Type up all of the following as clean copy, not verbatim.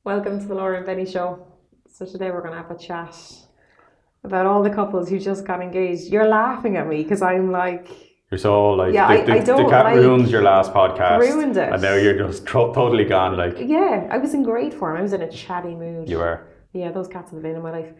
Welcome to the Laura and Benny Show. So today we're going to have a chat about all the couples who just got engaged. You're laughing at me because I'm like... You're so like, Yeah, I don't the cat like- ruined your last podcast. Ruined it. And now you're just totally gone. Like, Yeah, I was in great form. I was in a chatty mood. you were. Yeah, those cats have been in my life.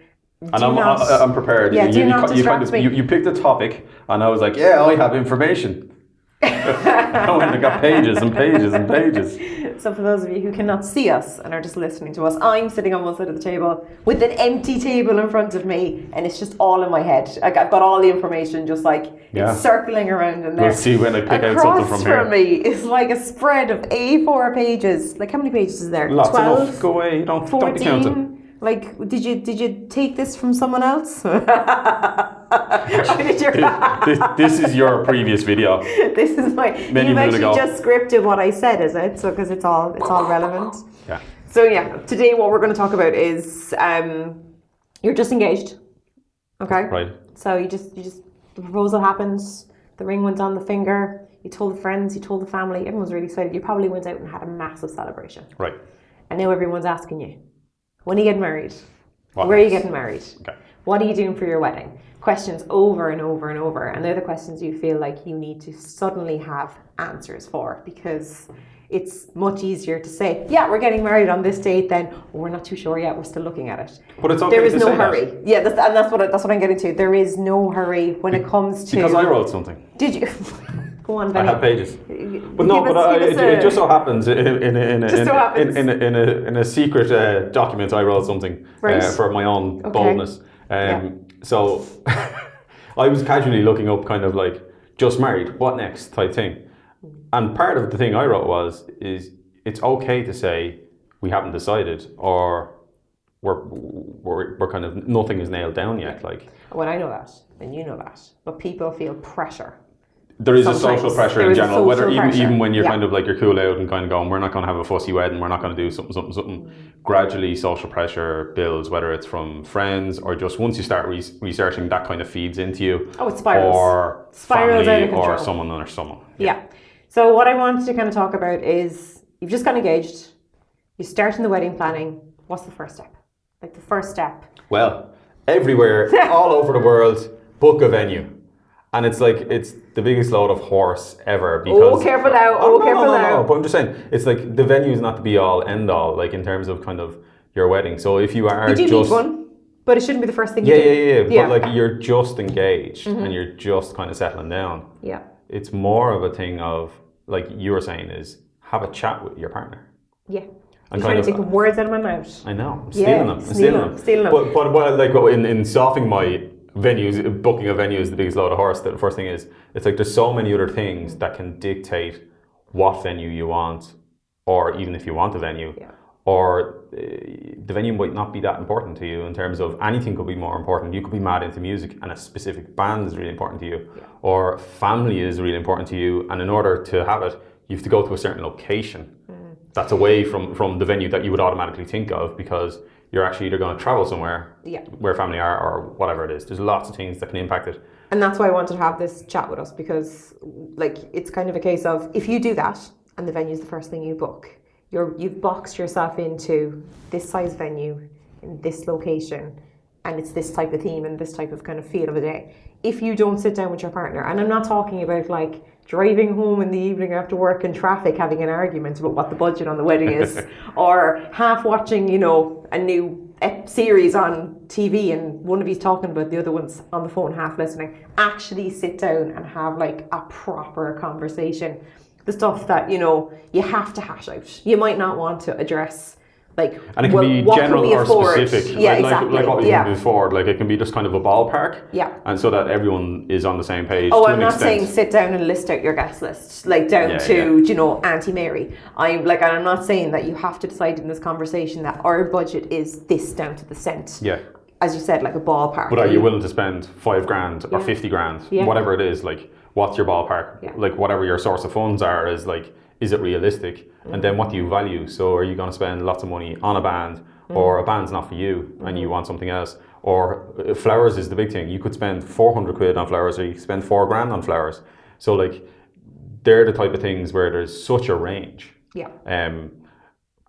And I'm prepared. Yeah, do not distract me. You picked a topic and I was like, yeah, I have information. I went and got pages and pages and pages. So for those of you who cannot see us and are just listening to us, I'm sitting on one side of the table with an empty table in front of me and it's just all in my head. Like I've got all the information just like it's circling around in there. We'll see when I pick out something from here. Across from me is like a spread of A4 pages. Like how many pages is there? Lots 12? enough. Go away. Don't be counting. Like, did you take this from someone else? This is your previous video. This is my. You've actually just scripted what I said, is it? So because it's all relevant. Yeah. So yeah, today what we're going to talk about is you're just engaged. Okay. Right. So you just the proposal happens, the ring went on the finger. You told the friends, you told the family. Everyone's really excited. You probably went out and had a massive celebration. Right. And now everyone's asking you, when are you getting married? Where are you getting married? Okay. What are you doing for your wedding? Questions over and over and over. And they're the questions you feel like you need to suddenly have answers for, because it's much easier to say, yeah, we're getting married on this date, then we're not too sure yet, we're still looking at it. But it's okay there is to no say hurry. that. Yeah, that's what I'm getting to. There is no hurry when it comes to... Because I wrote something. Did you? Go on, Benny. I have pages. But no, it just so happens in a secret document I wrote something for my own boldness. So I was casually looking up kind of like just married, what next type thing. And part of the thing I wrote is it's okay to say we haven't decided or we're kind of nothing is nailed down yet. Like, well, I know that and you know that, but people feel pressure. There is a social pressure in general, whether even when you're kind of like you're cool out and kind of going, we're not going to have a fussy wedding, we're not going to do something. Gradually, social pressure builds, whether it's from friends or just once you start researching, that kind of feeds into you. Oh, it spirals. Or spirals family out of control. or someone or someone. Yeah. So what I wanted to kind of talk about is you've just got engaged, you're starting the wedding planning. What's the first step? Like the first step. Well, everywhere, all over the world, book a venue. And it's like, it's the biggest load of horse ever because... careful now, careful now. But I'm just saying, it's like the venue is not the be all end all, like in terms of kind of your wedding. So if you are you do need one, but it shouldn't be the first thing you do. Yeah. But like you're just engaged and you're just kind of settling down. Yeah. It's more of a thing of, like you were saying, is have a chat with your partner. Yeah. I'm trying to take the words out of my mouth. I know, I'm stealing them. Stealing them. But like in softening my... venues, booking a venue is the biggest load of horse. The first thing is, it's like there's so many other things that can dictate what venue you want, or even if you want a venue, or the venue might not be that important to you in terms of anything could be more important. You could be mad into music and a specific band is really important to you, or family is really important to you, and in order to have it, you have to go to a certain location that's away from the venue that you would automatically think of, because you're actually either going to travel somewhere where family are or whatever it is. There's lots of things that can impact it. And that's why I wanted to have this chat with us, because like it's kind of a case of if you do that and the venue is the first thing you book, you've boxed yourself into this size venue in this location and it's this type of theme and this type of kind of feel of a day. If you don't sit down with your partner, and I'm not talking about like driving home in the evening after work in traffic having an argument about what the budget on the wedding is, or half watching, a new series on TV and one of you's talking about the other one's on the phone half listening. Actually sit down and have like a proper conversation. The stuff that, you have to hash out. You might not want to address and it can be general or specific. Yeah, exactly. Like what we did before. Like it can be just kind of a ballpark. Yeah. And so that everyone is on the same page. Oh, I'm not saying sit down and list out your guest list, like down to, Auntie Mary. And I'm not saying that you have to decide in this conversation that our budget is this down to the cent. Yeah. As you said, like a ballpark. But are you willing to spend $5,000 or 50 grand, whatever it is? Like, what's your ballpark? Yeah. Like, whatever your source of funds are is like, is it realistic? And then what do you value? So are you going to spend lots of money on a band, or a band's not for you and you want something else? Or flowers is the big thing. You could spend 400 quid on flowers, or you could spend $4,000 on flowers. So like, they're the type of things where there's such a range. Yeah.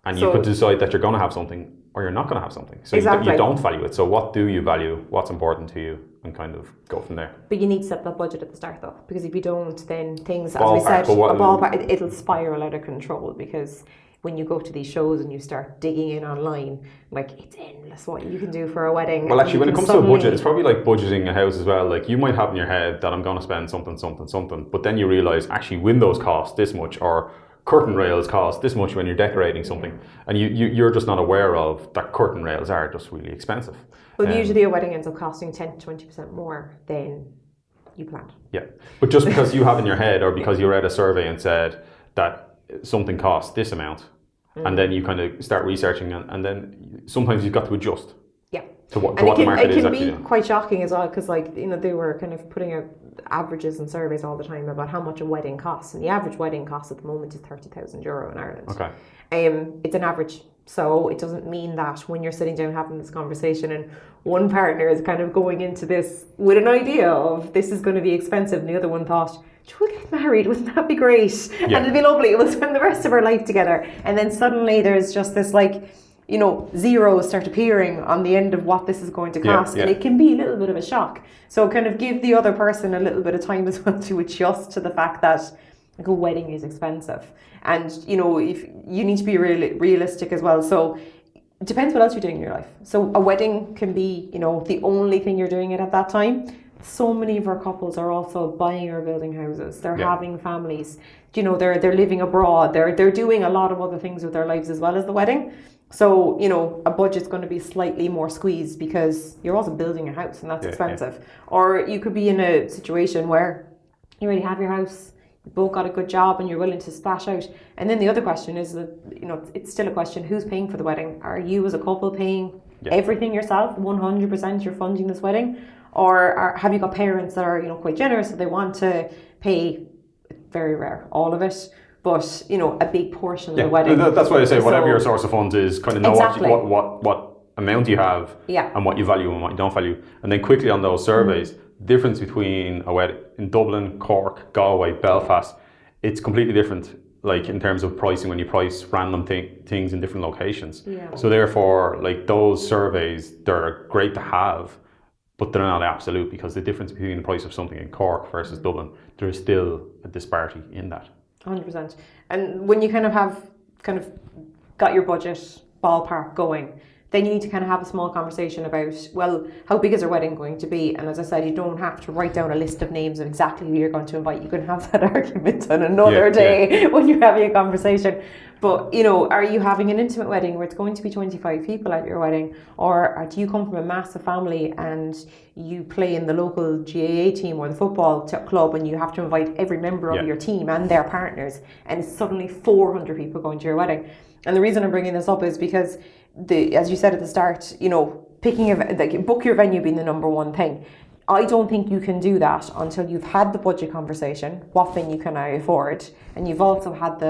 And you could decide that you're going to have something or you're not going to have something. So Exactly. you don't value it. So what do you value? What's important to you? And kind of go from there. But you need to set that budget at the start though, because if you don't, then things, as Ballpark, we said, but ballpark, it'll spiral out of control, because when you go to these shows and you start digging in online, like, it's endless what you can do for a wedding. Well, actually, when it comes to a budget, it's probably like budgeting a house as well. Like, you might have in your head that I'm going to spend something, but then you realise actually windows cost this much, or curtain rails cost this much when you're decorating something, and you're just not aware of that curtain rails are just really expensive. Well, usually a wedding ends up costing 10 to 20% more than you planned. Yeah, but just because you have in your head, or because you read a survey and said that something costs this amount, and then you kind of start researching, and then sometimes you've got to adjust. Yeah. To what the market is actually. It can be quite shocking as well, because, like, you know, they were kind of putting out averages and surveys all the time about how much a wedding costs, and the average wedding cost at the moment is €30,000 in Ireland. Okay. It's an average, so it doesn't mean that when you're sitting down having this conversation and one partner is kind of going into this with an idea of this is going to be expensive, and the other one thought, we'll get married, wouldn't that be great? Yeah. And it'd be lovely, we'll spend the rest of our life together. And then suddenly there's just this, like, you know, zeros start appearing on the end of what this is going to cost. And it can be a little bit of a shock. So kind of give the other person a little bit of time as well to adjust to the fact that, like, a wedding is expensive. And, you know, if you need to be realistic as well. So it depends what else you're doing in your life. So a wedding can be, you know, the only thing you're doing it at that time. So many of our couples are also buying or building houses. They're having families. You know, they're living abroad. They're doing a lot of other things with their lives as well as the wedding. So, you know, a budget's going to be slightly more squeezed because you're also building a house, and that's expensive. Yeah. Or you could be in a situation where you already have your house, you both got a good job, and you're willing to splash out. And then the other question is that, you know, it's still a question: who's paying for the wedding? Are you as a couple paying everything yourself? 100% you're funding this wedding? Or have you got parents that are, you know, quite generous, so they want to pay, very rare, all of it, but, you know, a big portion of the wedding. That's why I say whatever your source of funds is, kind of know what amount you have, and what you value and what you don't value. And then quickly on those surveys, difference between a wedding in Dublin, Cork, Galway, Belfast, it's completely different, like, in terms of pricing, when you price random things in different locations. Yeah. So therefore, like, those surveys, they're great to have, but they're not absolute, because the difference between the price of something in Cork versus Dublin, there is still a disparity in that. 100%. And when you kind of have got your budget ballpark going, then you need to kind of have a small conversation about, well, how big is our wedding going to be? And as I said, you don't have to write down a list of names of exactly who you're going to invite. You can have that argument on another day when you're having a conversation. But, you know, are you having an intimate wedding where it's going to be 25 people at your wedding? Or do you come from a massive family and you play in the local GAA team or the football club, and you have to invite every member of your team and their partners, and it's suddenly 400 people going to your wedding? And the reason I'm bringing this up is because, as you said at the start, you know, book your venue being the number one thing. I don't think you can do that until you've had the budget conversation. What venue can I afford? And you've also had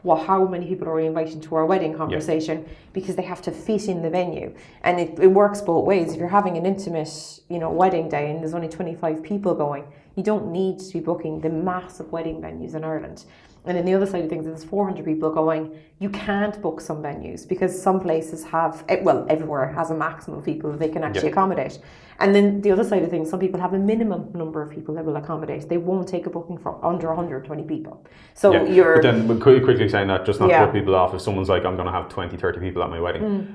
how many people are we inviting to our wedding conversation, because they have to fit in the venue. And it works both ways. If you're having an intimate, you know, wedding day and there's only 25 people going, you don't need to be booking the massive wedding venues in Ireland. And then the other side of things, if there's 400 people going, you can't book some venues, because some places have, well, everywhere has a maximum of people that they can actually accommodate. And then the other side of things, some people have a minimum number of people that will accommodate. They won't take a booking for under 120 people. So But then quickly saying that, just not to put people off, if someone's like, I'm going to have 20, 30 people at my wedding,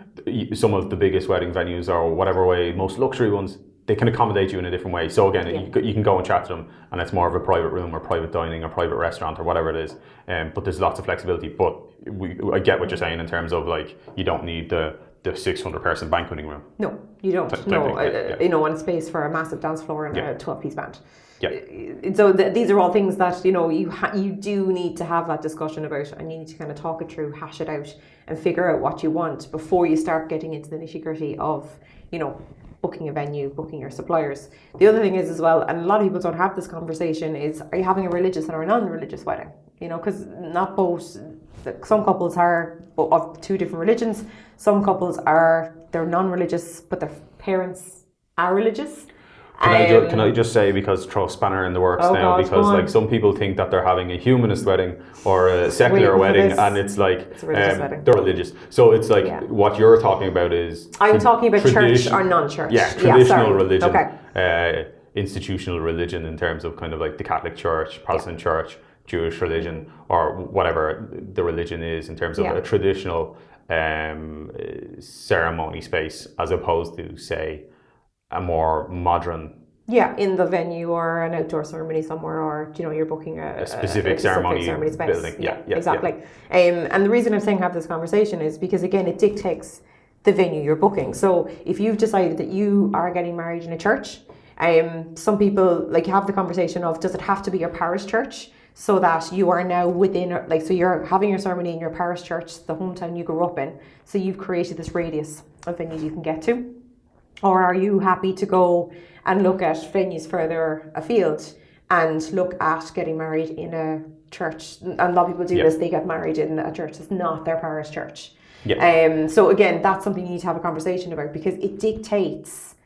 some of the biggest wedding venues, or whatever way, most luxury ones, they can accommodate you in a different way. So again, you can go and chat to them, and it's more of a private room or private dining or private restaurant or whatever it is. But there's lots of flexibility. But I get what you're saying in terms of, like, you don't need the 600 person banqueting room. No, you don't. You know, and space for a massive dance floor and a 12-piece band. Yeah. So these are all things that, you know, you do need to have that discussion about, and you need to kind of talk it through, hash it out, and figure out what you want before you start getting into the nitty-gritty of, you know, booking a venue, booking your suppliers. The other thing is as well, and a lot of people don't have this conversation, is, are you having a religious or a non-religious wedding? You know, because not both. Some couples are of two different religions. Some couples they're non-religious, but their parents are religious. Can I just say, because throw a spanner in the works Oh now, God, because go on. like some people think that they're having a humanist wedding or a secular Wait, wedding, this- and it's like it's a religious wedding. they're religious. So it's like Yeah. what you're talking about is I'm talking about church tradition- or non-church. Yeah, traditional sorry. religion, Okay. institutional religion in terms of kind of like the Catholic Church, Protestant Church, Jewish religion, or whatever the religion is in terms of Yeah. a traditional ceremony space, as opposed to, say, a more modern Yeah, in the venue or an outdoor ceremony somewhere, or you're booking a specific ceremony space. building. Yeah, exactly. And the reason I'm saying have this conversation is because again, it dictates the venue you're booking. So if you've decided that you are getting married in a church, some people like have the conversation of, does it have to be your parish church? So that you are now within, so you're having your ceremony in your parish church, the hometown you grew up in. So you've created this radius of venues you can get to. Or are you happy to go and look at venues further afield and look at getting married in a church? And a lot of people do this, they get married in a church that's not their parish church. Yeah. So again, that's something you need to have a conversation about, because it dictates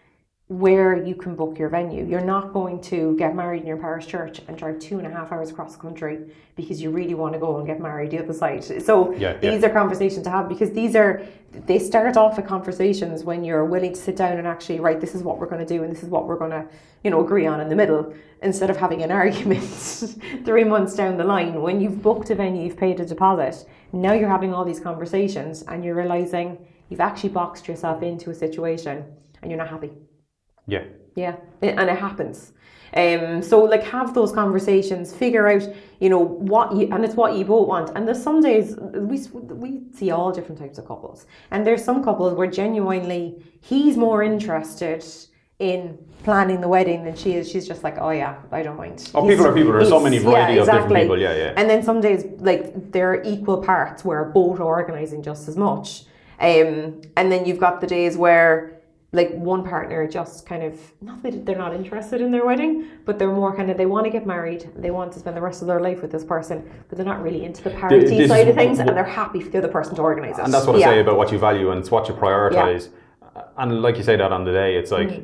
where you can book your venue. You're not going to get married in your parish church and drive 2.5 hours across the country because you really want to go and get married the other side. So these are conversations to have, because they start off with conversations when you're willing to sit down and actually, right, this is what we're going to do and this is what we're going to, agree on in the middle, instead of having an argument 3 months down the line when you've booked a venue, you've paid a deposit. Now you're having all these conversations and you're realizing you've actually boxed yourself into a situation and you're not happy. Yeah, and it happens. So like have those conversations, figure out, and it's what you both want. And there's some days we see all different types of couples, and there's some couples where genuinely he's more interested in planning the wedding than she is. She's just like, oh yeah, I don't mind. Oh, people are people. There's so many variety of different people. Yeah. And then some days like they're equal parts where both are organising just as much. And then you've got the days where like one partner just kind of, not that they're not interested in their wedding, but they're more kind of, they want to get married, they want to spend the rest of their life with this person, but they're not really into the party side of things, and they're happy for the other person to organise it. And that's what I say about what you value, and it's what you prioritise. And like you say that on the day, it's like,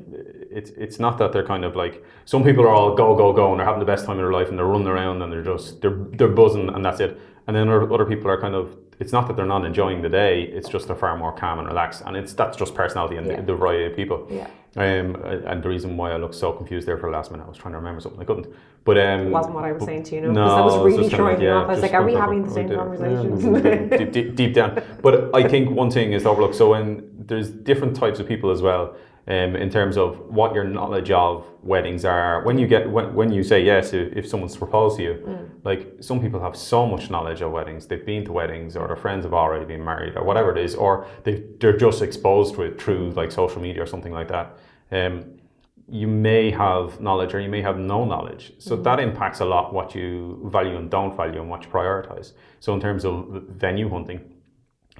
it's not that they're kind of like, some people are all go, and they're having the best time of their life and they're running around and they're buzzing and that's it. And then other people are kind of, it's not that they're not enjoying the day, it's just they're far more calm and relaxed, and that's just personality and the variety of people. And the reason why I looked so confused there for the last minute, I was trying to remember something, I couldn't. But it wasn't what I was saying to you, no, because I was really just throwing kind you of, off. I was like, are we having the same conversations? deep down. But I think one thing is overlooked. So when there's different types of people as well, in terms of what your knowledge of weddings are. When you say yes, if someone's proposed to you, like some people have so much knowledge of weddings, they've been to weddings, or their friends have already been married, or whatever it is, or they're just exposed to it through like social media or something like that. You may have knowledge or you may have no knowledge. So that impacts a lot what you value and don't value and what you prioritize. So in terms of venue hunting,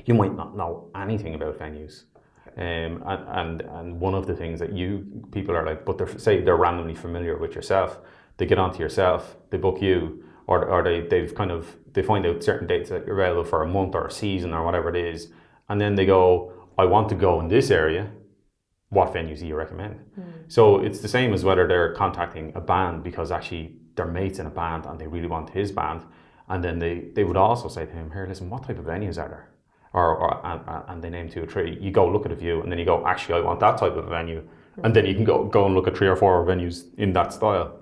you might not know anything about venues. And one of the things that people are like, but they're randomly familiar with yourself. They get onto yourself, they book you, or they find out certain dates that you're available for a month or a season or whatever it is, and then they go, I want to go in this area. What venues do you recommend? So it's the same as whether they're contacting a band because actually they're mates in a band and they really want his band, and then they would also say to him, here, listen, what type of venues are there? And they name 2 or 3. You go look at a few, and then you go, actually, I want that type of venue, and then you can go and look at 3 or 4 venues in that style.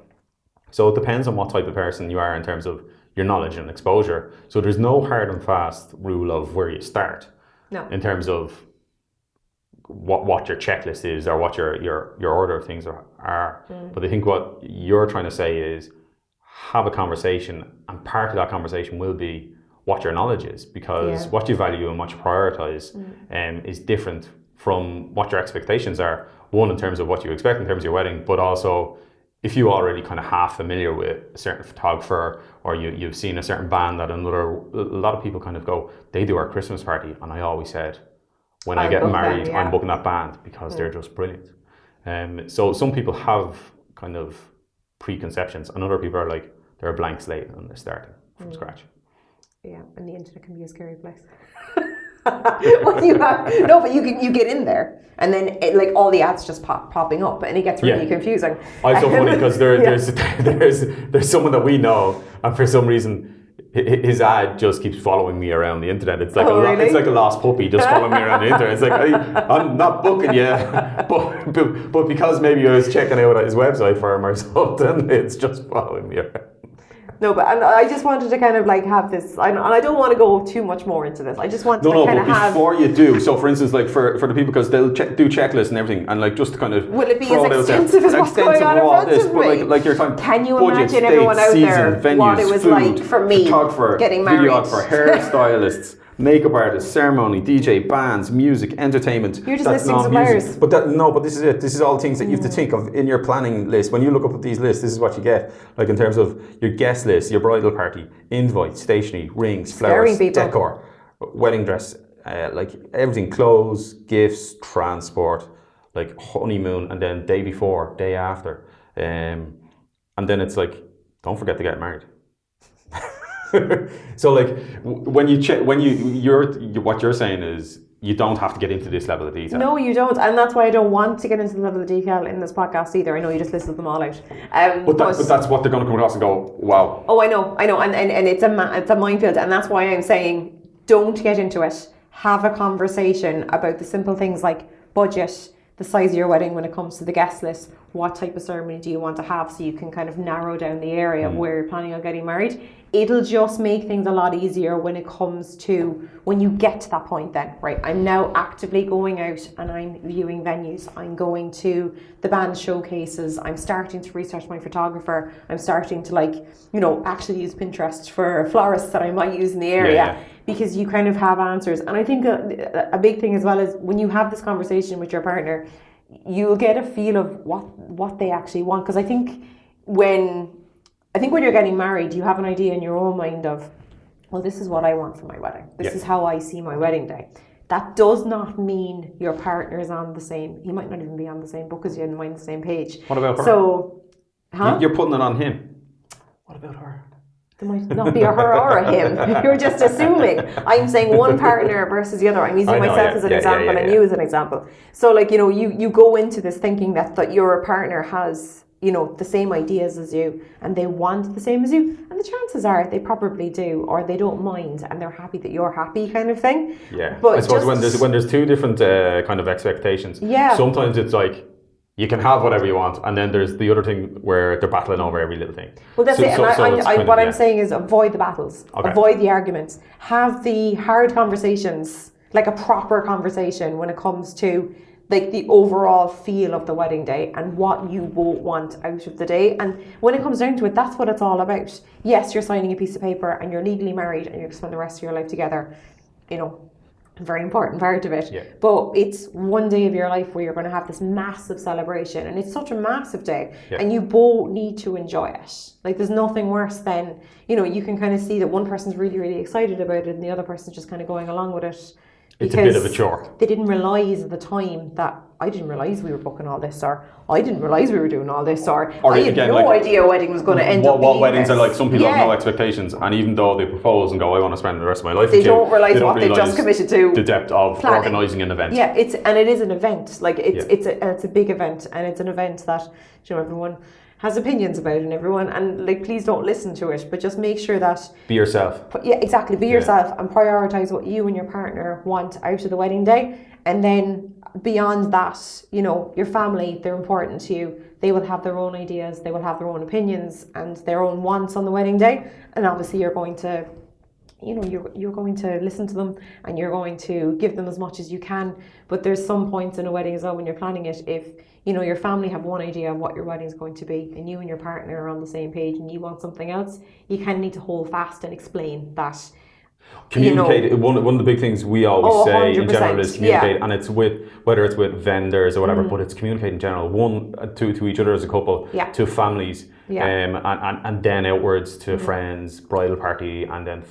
So it depends on what type of person you are in terms of your knowledge and exposure. So there's no hard and fast rule of where you start. No. In terms of what your checklist is or what your order of things are. But I think what you're trying to say is have a conversation, and part of that conversation will be what your knowledge is, because what you value and what you prioritize is different from what your expectations are. One, in terms of what you expect in terms of your wedding, but also if you're already kind of half familiar with a certain photographer, or you've seen a certain band that a lot of people kind of go, they do our Christmas party, and I always said, when I get married, I'm booking that band because they're just brilliant. So some people have kind of preconceptions, and other people are like, they're a blank slate and they're starting from scratch. Yeah, and the internet can be a scary place. When you no, but you get in there, and then like all the ads just popping up, and it gets really confusing. I'm so funny because there's someone that we know, and for some reason his ad just keeps following me around the internet. It's like it's like a lost puppy just following me around the internet. It's like I'm not booking you, but because maybe I was checking out his website for him or something, it's just following me around. No, but and I just wanted to kind of like have this, and I don't want to go too much more into this. I just want to kind of have. Before you do, so for instance, like for the people, because they'll do checklists and everything, and like just to kind of will it be as extensive as what's going on in front of me? But like your time. Can you budget, imagine everyone out season, there venues, what it was food, like for me photographer, getting married? Videographer, hairstylists. Makeup artists, ceremony, DJ, bands, music, entertainment. You're just listing suppliers. But this is it. This is all things that you have to think of in your planning list. When you look up at these lists, this is what you get. Like in terms of your guest list, your bridal party, invite, stationery, rings, flowers, decor, wedding dress, like everything, clothes, gifts, transport, like honeymoon, and then day before, day after. And then it's like, don't forget to get married. So like when you check, what you're saying is you don't have to get into this level of detail. No, you don't, and that's why I don't want to get into the level of detail in this podcast either. I know you just listed them all out. But that's what they're going to come across and go, wow. Oh, I know, and it's a minefield, and that's why I'm saying don't get into it. Have a conversation about the simple things like budget, the size of your wedding when it comes to the guest list, what type of ceremony do you want to have, so you can kind of narrow down the area where you're planning on getting married. It'll just make things a lot easier when it comes to when you get to that point then, right? I'm now actively going out and I'm viewing venues. I'm going to the band showcases. I'm starting to research my photographer. I'm starting to actually use Pinterest for florists that I might use in the area because you kind of have answers. And I think a big thing as well is when you have this conversation with your partner, you'll get a feel of what they actually want. Because I think when you're getting married, you have an idea in your own mind of, well, this is what I want for my wedding. This is how I see my wedding day. That does not mean your partner is on the same. He might not even be on the same book as you and mind the same page. What about her? So, you're putting it on him. What about her? There might not be a her or a him. You're just assuming. I'm saying one partner versus the other. I'm using myself as an example and you as an example. So you go into this thinking that your partner has the same ideas as you and they want the same as you, and the chances are they probably do, or they don't mind and they're happy that you're happy, kind of thing. But I suppose when there's two different kind of expectations, sometimes it's like you can have whatever you want, and then there's the other thing where they're battling over every little thing. Well, that's it. And I'm saying is avoid the battles, avoid the arguments, have the hard conversations, like a proper conversation when it comes to like the overall feel of the wedding day and what you both want out of the day. And when it comes down to it, that's what it's all about. Yes, you're signing a piece of paper and you're legally married and you're going to spend the rest of your life together, very important part of it. But it's one day of your life where you're going to have this massive celebration, and it's such a massive day, and you both need to enjoy it. Like there's nothing worse than, you can kind of see that one person's really, really excited about it and the other person's just kind of going along with it. It's a bit of a chore. They didn't realise at the time that I didn't realise we were booking all this, or I didn't realise we were doing all this, or I had no idea a wedding was going to end up being what weddings this. are like. Some people have no expectations, and even though they propose and go, I want to spend the rest of my life with you, they don't realise what they've just committed to. The depth of organising an event. Yeah, it is an event. Like it's a big event, and it's an event that everyone has opinions about, and like please don't listen to it, but just make sure that be yourself. Exactly, be yourself and prioritise what you and your partner want out of the wedding day. And then beyond that, your family, they're important to you. They will have their own ideas, they will have their own opinions and their own wants on the wedding day, and obviously you're going to you're going to listen to them and you're going to give them as much as you can. But there's some points in a wedding as well when you're planning it, if your family have one idea of what your wedding is going to be and you and your partner are on the same page and you want something else, you kind of need to hold fast and explain that. Communicate. One of the big things we always say in general is communicate, and it's whether it's with vendors or whatever, but it's communicate in general. One, to each other as a couple, to families, and then outwards to friends, bridal party, and then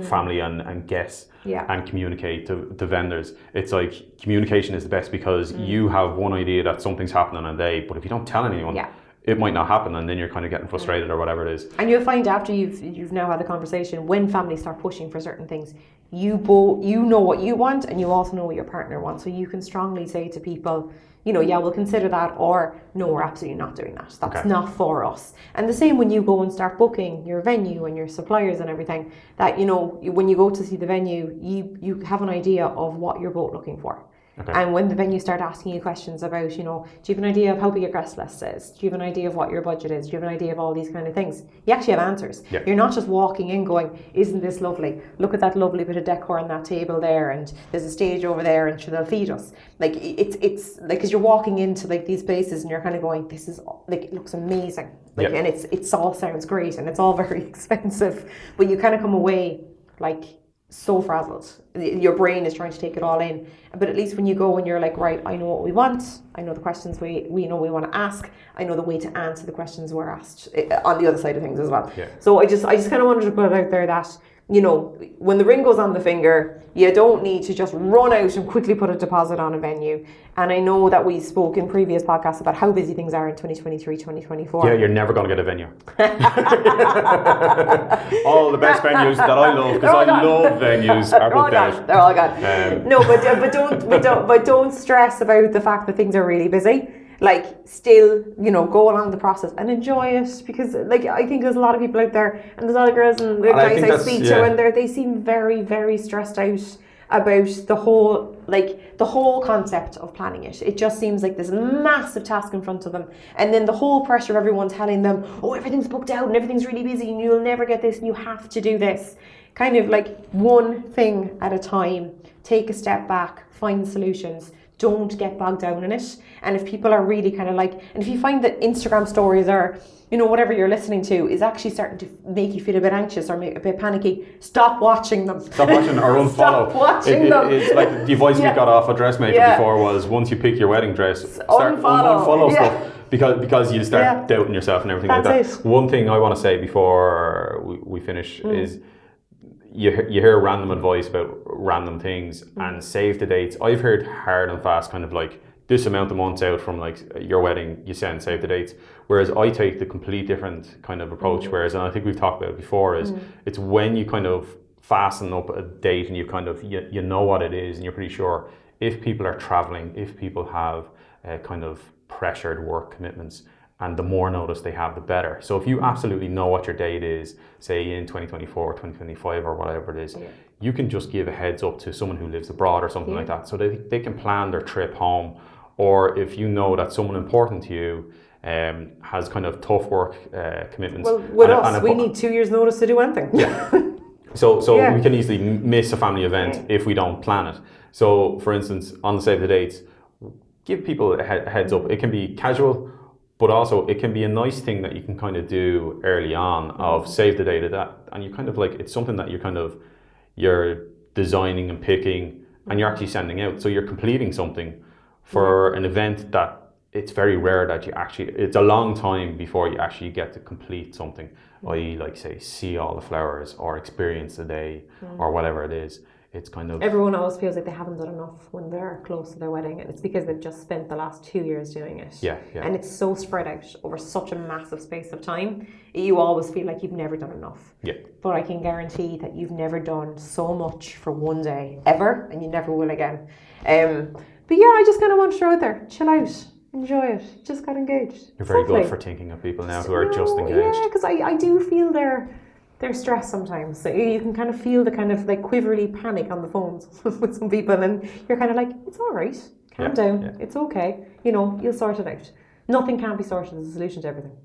family and guests, and communicate to vendors. It's like communication is the best, because you have one idea that something's happening on a day, but if you don't tell anyone, it might not happen, and then you're kind of getting frustrated or whatever it is. And you'll find after you've now had the conversation, when families start pushing for certain things, you know what you want, and you also know what your partner wants. So you can strongly say to people, you know, yeah, we'll consider that, or no, we're absolutely not doing that. That's not for us. And the same when you go and start booking your venue and your suppliers and everything, that, you know, when you go to see the venue, you have an idea of what you're both looking for. Okay. And when the venue start asking you questions about, you know, do you have an idea of how big your guest list is? Do you have an idea of what your budget is? Do you have an idea of all these kind of things? You actually have answers. Yeah. You're not just walking in going, isn't this lovely? Look at that lovely bit of decor on that table there, and there's a stage over there, and sure, they'll feed us. Like, it's like, because you're walking into like these places and you're kind of going, this is like, it looks amazing. Like, and it's all sounds great and it's all very expensive, but you kind of come away like so frazzled. Your brain is trying to take it all in. But at least when you go and you're like, right, I know what we want, I know the questions we know we want to ask, I know the way to answer the questions we're asked on the other side of things as well. Yeah. So I just kind of wanted to put it out there that, you know, when the ring goes on the finger, you don't need to just run out and quickly put a deposit on a venue. And I know that we spoke in previous podcasts about how busy things are in 2023, 2024. Yeah, you're never going to get a venue. All the best venues that I love, because I love venues, are booked out. They're all gone. No, but don't stress about the fact that things are really busy. Like, still, you know, go along the process and enjoy it, because, like, I think there's a lot of people out there, and there's a lot of girls and guys I speak to, and they seem very, very stressed out about the whole concept of planning it. It just seems like this massive task in front of them, and then the whole pressure of everyone telling them, oh, everything's booked out and everything's really busy and you'll never get this and you have to do this. Kind of like one thing at a time. Take a step back, find solutions. Don't get bogged down in it. And if people are really kind of like, and if you find that Instagram stories or, you know, whatever you're listening to is actually starting to make you feel a bit anxious or a bit panicky, stop watching them. Stop watching or unfollow. Stop watching them. It's like the advice we got off a dressmaker before was, once you pick your wedding dress, start unfollow stuff. Because you start doubting yourself and everything like that. One thing I want to say before we finish is, you hear random advice about random things and save the dates. I've heard hard and fast, kind of like this amount of months out from like your wedding, you send save the dates. Whereas I take the complete different kind of approach. Whereas, and I think we've talked about it before, is it's when you kind of fasten up a date and you kind of you know what it is and you're pretty sure. If people are traveling, if people have kind of pressured work commitments, and the more notice they have, the better. So if you absolutely know what your date is, say in 2024 or 2025 or whatever it is, you can just give a heads up to someone who lives abroad or something like that, so they can plan their trip home. Or if you know that someone important to you has kind of tough work commitments. Well, with us, we need 2 years notice to do anything. Yeah. So we can easily miss a family event if we don't plan it. So for instance, on the save the dates, give people a heads up. It can be casual, but also it can be a nice thing that you can kind of do early on of save the date of that. And you kind of like, it's something that you're designing and picking and you're actually sending out. So you're completing something for an event that it's very rare that it's a long time before you actually get to complete something, i.e. like say, see all the flowers or experience the day or whatever it is. It's kind of... Everyone always feels like they haven't done enough when they're close to their wedding, and it's because they've just spent the last 2 years doing it. Yeah. And it's so spread out over such a massive space of time, you always feel like you've never done enough. Yeah. But I can guarantee that you've never done so much for one day, ever, and you never will again. But yeah, I just kind of want to throw it there. Chill out. Enjoy it. Just get engaged. You're very good for thinking of people now who are just engaged. Yeah, because I do feel their stress sometimes. So you can kind of feel the kind of like quiverly panic on the phones with some people, and you're kind of like, it's all right. Calm down. Yeah. It's okay. You know, you'll sort it out. Nothing can be sorted as a solution to everything.